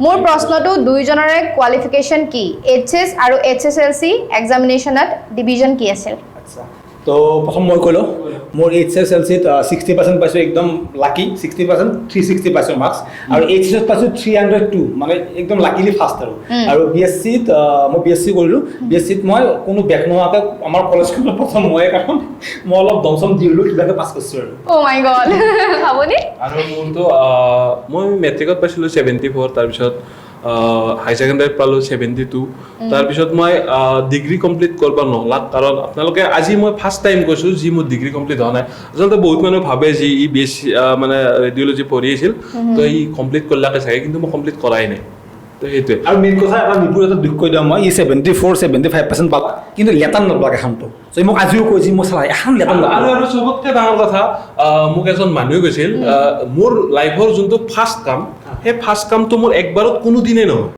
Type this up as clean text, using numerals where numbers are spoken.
মোৰ প্ৰশ্নটো দুইজনৰে কোৱালিফিকেশ্যন কি এইচএছ আৰু এইচএছএলসি এক্সামিনেশ্যনত ডিভিজন কি আছিল আচ্ছা তো প্ৰথম মই কলো মোৰ এইচএছএলসিত 60% পাইছো একদম লাকি 60% 360 পাইছো মাৰ্কস আৰু এইচএছ পাইছো 302 মানে একদম লাকিলি ফাৰ্ষ্ট আৰু বিএসসিত মই বিএসসি কৰিলো বিএসসিত মই কোনো বেক নোহাকে আমাৰ কলেজখনত প্ৰথম মই কাৰণ মই অলপ দমসম দিলো কিবাকে পাছ কৰিছো আৰু ও মাই গড হাবনি আৰু মোৰতো মই মেট্ৰিকত পাইছিলো 74 তাৰ পিছত হাই সেকেন্ডাৰীত পালো 72 তাৰ পিছত মই ডিগ্ৰী কমপ্লিট কৰিব নহলাক কাৰণ আপোনালোকে আজি মই ফাৰ্ষ্ট টাইম কৈছো যি মোৰ ডিগ্ৰী কমপ্লিট হোৱা নাই আচলতে বহুত মানুহ ভাবে যে ই বেছি মানে ৰেডিঅলজি পঢ়ি আছিল তো ই কমপ্লিট কৰলাকে চাগে কিন্তু মই কমপ্লিট কৰাই নাই তো হেতুৱে আৰু মেইন কথা এটা নিপুৰ এটা দুখ কৈ দিওঁ মই ই 74-75% পালা কিন্তু লেটাৰ নলবাক এখনটো so মোক আজিও কৈ যি মই চালা এখন লেটাৰ আৰু আৰু সবতকে ডাঙৰ কথা মোক এজন মানুহে কৈছিল মোৰ লাইফৰ যোনটো ফাৰ্ষ্ট কাম সেই ফাৰ্ষ্ট কামটো মোৰ একবাৰত কোনো দিনে নহয়